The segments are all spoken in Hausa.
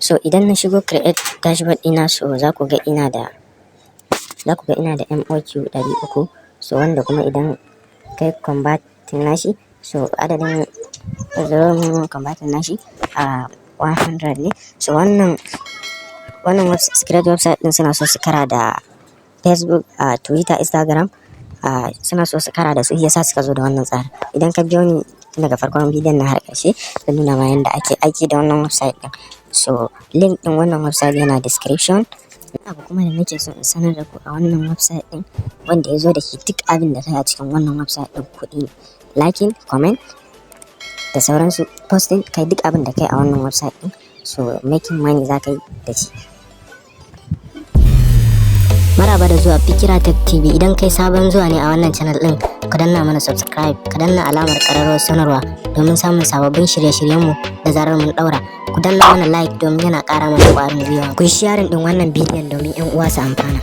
So idan na shigo create dashboard ɗina, so za ku ga ina da MOQ 300. So wanda kuma idan kai converting nashi, so adadin converting nashi a 100 ne. So wannan secret website din suna so su kara da Facebook, Twitter, Instagram, suna so su kara da su, yasa suka zo da wannan tsari. Idan ka biyo ni daga farkon bidiyon na har ƙarshe, zan nuna ma yanda ake aiki da wannan website din. So link din wannan website yana description. Abu kuma da nake so in sanar da ku a wannan website din, wanda ya zo da shi duk abin da kai a cikin wannan website din kuɗi ne. Liking, comment da sauransu, posting, kai duk abin da kai a wannan website din, so making money za ka yi da shi. Maraba da zuwa Fikira Tech TV. Idan kai sabon zuwa ne a wannan channel din, ka danna mana subscribe, ka danna alamar ƙararrawar sanarwa domin samun sababbin shirye-shiryenmu da zarar mun daura. Ku danna mana like domin yana ƙara mana ƙwarin gwiwa. Ku yi sharing din wannan bidiyon domin 'yan uwa su amfana.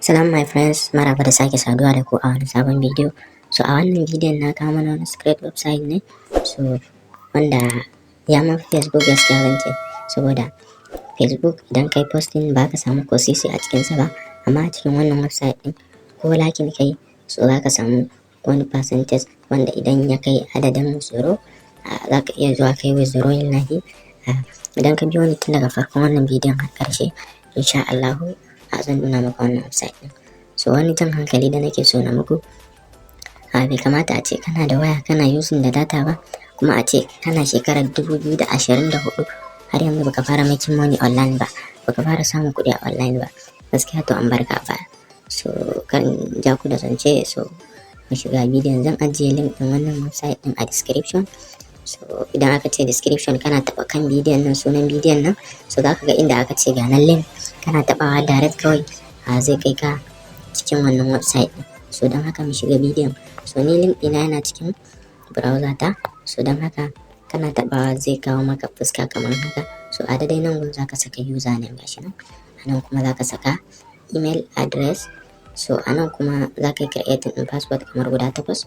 Salam my friends, maraba da sake saduwa da ku a wani sabon bidiyo. So a wannan bidiyon na kawo mana wani secret website ne, so wanda ya mafi Facebook gaskiya zan ce, saboda Facebook idan kai posting ba ka samu ko sisi a cikinsa ba, amma a cikin wannan website din ko lakin kai, so za ka samu wani percentage wanda idan ya kai adadin withdraw, za ka iya zuwa kai withdrawing nahi. Idan ka biyo ni tun daga farkon wannan bidiyon har ƙarshe, insha Allahu zan nuna maka wannan website din. So wani jan hankali da nake so na muku, bai kamata a ce kana da waya kana using da data ba, kuma a ce kana shekarar 2024 har yanzu baka fara making money online ba, baka fara samun kuɗi a online ba. Gaskiya to an barka a baya. So kan ja ku da zance, so mu shiga bidiyon. Zan ajiye link din wannan website din a description. So idan aka ce description, kana taba kan bidiyon nan, sunan bidiyon nan, so zaka ga inda aka ce ga nan link, kana tabawa direct kawai zai kai ka cikin wannan website din. So don haka mu shiga bidiyon. So ni link ɗina yana cikin browser ta, so don haka kana tabawa zai kawo maka fuska kamar haka. So a daidai nan gun zaka saka username gashi nan, anan kuma zaka saka email address. So anan kuma zaka yi creating din password kamar guda 8.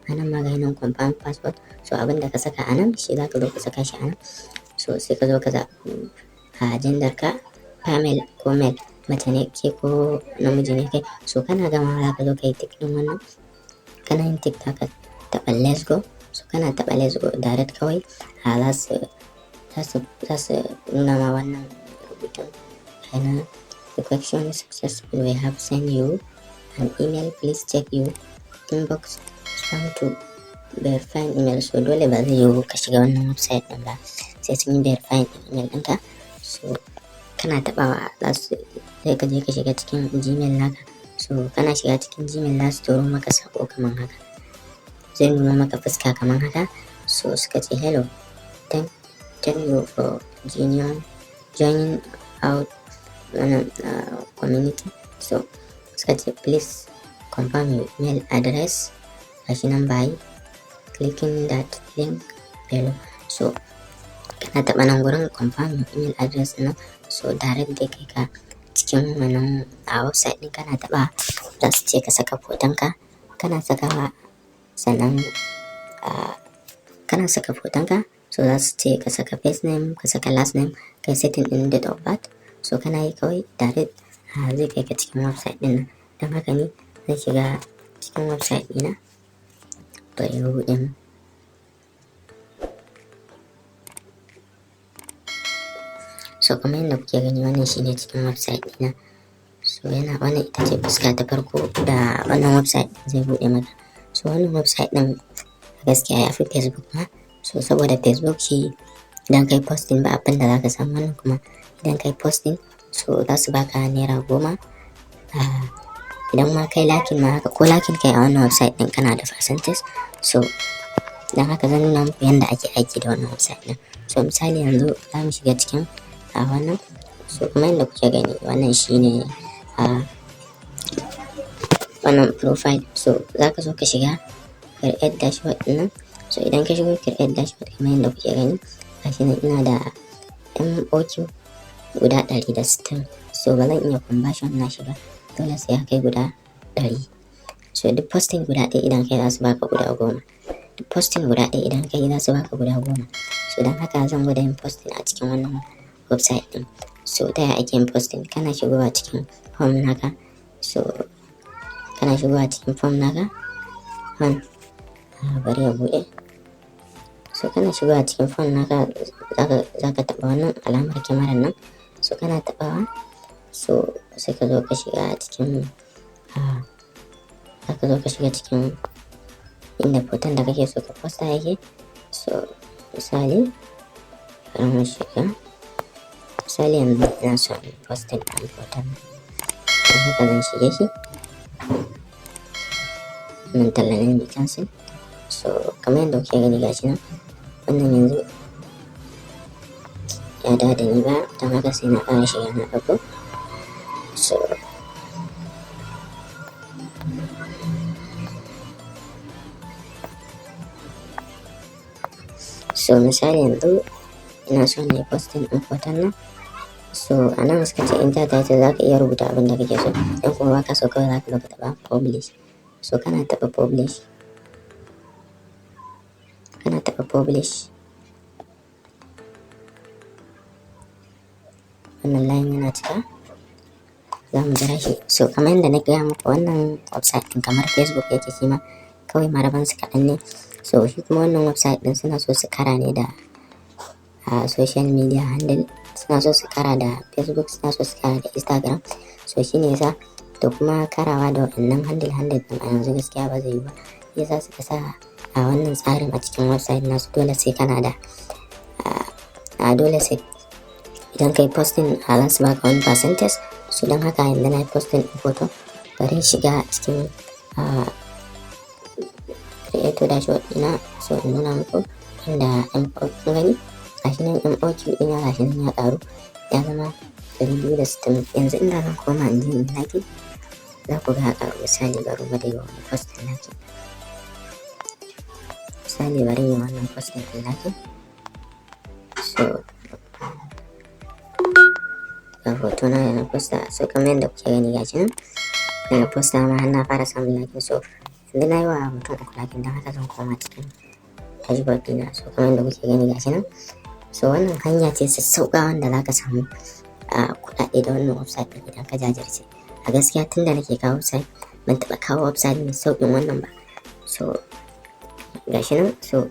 Anan ma ga nan confirm password. So abinda ka saka anan shi zaka zo ka saka shi anan. So sai ka zo ka zaɓi gender ka, female ko male, mace ne ke ko namiji ne kai. So kana gama zaka zo ka yi tick din wannan, kana yin tick ka taɓa let's go. So kana taɓa let's go direct kawai, za su nuna ma wannan rubutun kana the question is successful, we have sent you an email, please check your inbox spam to verify email. So dole ba zai yiwu ka shiga wannan website din ba sai sun yi verify email ɗinka. So kana taɓawa sai ka je ka shiga cikin Gmail naka. So kana shiga cikin Gmail za su turo maka sako kamar haka, zai nuna maka fuska kamar haka. So suka ce hello, thank you for joining out community. So suka ce please confirm your email address gashi nan by clicking that link below. So kana taɓa nan gurin confirm your email address nan, so direct dai kai ka cikin wannan website din. Kana taɓa za su ce ka saka hotonka, kana sakawa, sannan kana saka hotonka, so za su ce ka saka first name, ka saka last name, kai setting din date of birth. So kana yi kawai direct zai kai ka cikin website din nan. Don haka ni zan shiga cikin website ɗina, to yau din so kamar yadda kuke gani, wannan shine cikin website ɗina. So wannan ita ce fuska ta farko da wannan website zai buɗe maka. So wannan website ɗin gaskiya ya fi Facebook ma. So saboda Facebook shi idan kai posting ba abin da zaka samu, wannan kuma idan kai posting so za su baka naira 10. Idan ma kai lakin ma haka, ko lakin kai a wannan website ɗin kana da percentage. So don haka zan nuna muku yadda ake aiki da wannan website ɗin. So misali yanzu za mu shiga cikin wannan. So kuma yadda kuke gani, wannan shine wannan profile. So zaka zo ka shiga create dashboard ɗin nan. So idan ka shigo create dashboard kamar yadda kuke gani, gashi nan ina da MOQ guda 160. So ba zan iya conversion na shi ba, dole sai ya kai guda 100. So duk posting guda ɗaya idan kai za su baka guda 10. Duk posting guda ɗaya idan kai za su baka guda 10. So don haka zan gwada yin posting a cikin wannan website din. So ta yaya ake yin posting? Kana shigowa cikin home naka, so kana shigowa cikin form naka, bari ya bude. So kana shigowa cikin phone naka, zaka taba wannan alamar kyamarar nan, so kana tabawa, so sai ka zo ka shiga cikin zaka zo ka shiga cikin inda hoton da kake so ka posta yake. So misali bari mu shiga, misali yanzu ina son posting ɗin hoton nan, don haka zan shige shi, nan talla ne mai cancel. So kamar yadda kuke gani gashi nan, wannan yanzu ya dawo da ni ba, don haka sai na ƙara shiga na ɗauko. So misali yanzu ina so na yi posting ɗin hoton nan, so a nan suka ce enter title, za ka iya rubuta abin da kake so, in kuma baka so kawai za ka zo ka taɓa publish. So kana taɓa publish, wannan line yana cika, za mu jira shi. So kamar yadda na gaya muku, wannan website ɗin kamar Facebook yake shi ma, kawai maraban su kaɗan ne. So shi kuma wannan website ɗin suna so su kara ne da social media handle, suna so su kara da Facebook, suna so su kara da Instagram. So shi ne yasa, da kuma karawa da waɗannan handle ɗin a yanzu gaskiya ba zai yi ba, yasa suka sa a wannan tsarin a cikin website nasu. Dole sai kana da dole sai idan kai posting za su baka wani percentage. So don haka yanzu na yi posting ɗin hoto, bari shiga cikin creator dashboard ɗina, so in nuna muku inda kun gani gashi nan MOQ ɗina gashi nan ya ƙaru, ya zama 260. yanzu inda zan koma in je in like, za ku ga ya ƙaru. Misali bari mu dai wani posting like, misali bari yi wannan posting ɗin like. So ga hoto na da na posta, so kamar yadda kuke gani gashi nan daga posta ma har na fara samun like. So yanzu na yi wa mutum 3 like, don haka zan koma cikin dashboard ɗina. So kamar yadda kuke gani gashi nan, so wannan hanya ce sassauƙa wanda za ka samu kuɗaɗe da wannan website ɗin idan ka jajirce. A gaskiya tun da nake kawo website ban taɓa kawo website mai sauƙin wannan ba. So gashi nan, so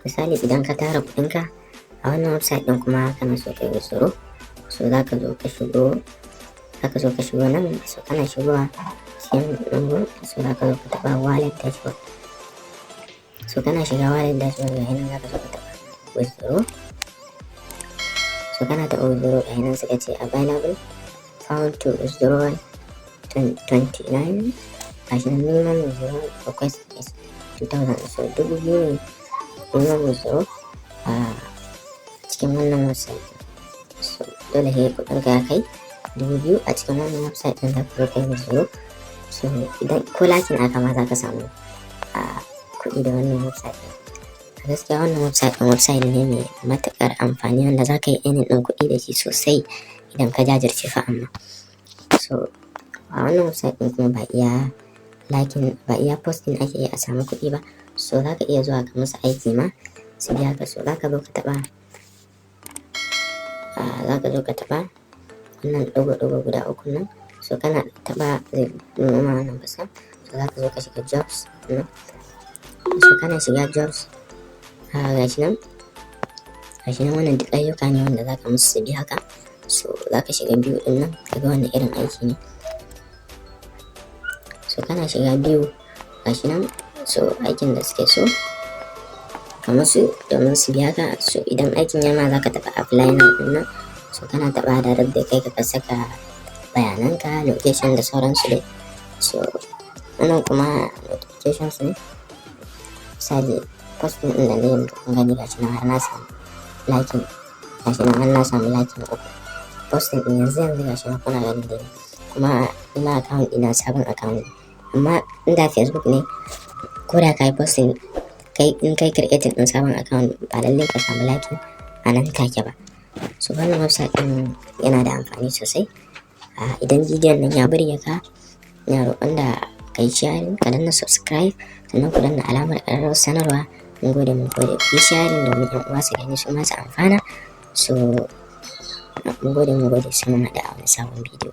misali idan ka tara kuɗinka a wannan website ɗin kuma kana so ka yi tsoro, so za ka zo ka shigo nan. So kana shigowa cikin ɗungu, so za ka zo ka taɓa wallet dashboard. So kana shiga wallet dashboard ga nan za ka zo ka taɓa withdraw. So kana taɓa withdraw ga nan suka ce available found to withdraw 29. gashi nan minimum withdraw request is 2000. So 2000 ne minimum withdraw cikin wannan website. So dole sai kuɗinka ya kai 2000 a cikin wannan website ɗin, za ka zo kai withdraw. So idan ko lakin aka ma za ka samu kuɗi da wannan website ɗin. A gaskiya wannan website ne mai matuƙar amfani, wanda za ka yi earning ɗin kuɗi da shi sosai idan ka jajirce fa amma. So a wannan website ɗin kuma ba iya posting ake yi a samu kuɗi ba. So za ka iya zuwa ka musu aiki ma su biya ka. So za ka zo ka taɓa wannan ɗigo-ɗigo guda 3 nan. So kana taɓa zai nuna wannan fuska. So za ka zo ka shiga jobs nan. So kana shiga jobs, gashi nan wannan duk ayyuka ne wanda za ka musu su biya ka. So za ka shiga biyu ɗin nan ka ga wannan irin aiki ne. So kana shiga biyu gashi nan, so aikin da suke so ka musu domin su biya ka. So idan aikin yana za ka taɓa apply now ɗin nan. So kana taɓa da rabda kai ka saka bayananka, location da sauransu dai. So wannan kuma notifications ne. Misali posting ɗin da na yi kun gani gashi nan har na samu liking, gashi nan har na samu liking 3. Posting ɗin yanzu gashi nan kuna gani dai, kuma ina account ɗina sabon account ne. Amma inda Facebook ne, ko da ka yi posting in kai creating ɗin sabon account ba lallai ka samu liking a nan take ba. So wannan website ɗin yana da amfani sosai. Idan bidiyon nan ya burge ka, ina roƙon da ka yi sharing, ka danna subscribe, sannan ku danna alamar ƙararrawar sanarwa mun gode ku sharing domin yan uwa su gani su ma su amfana. So mun gode sai mun haɗu a wani sabon bidiyo.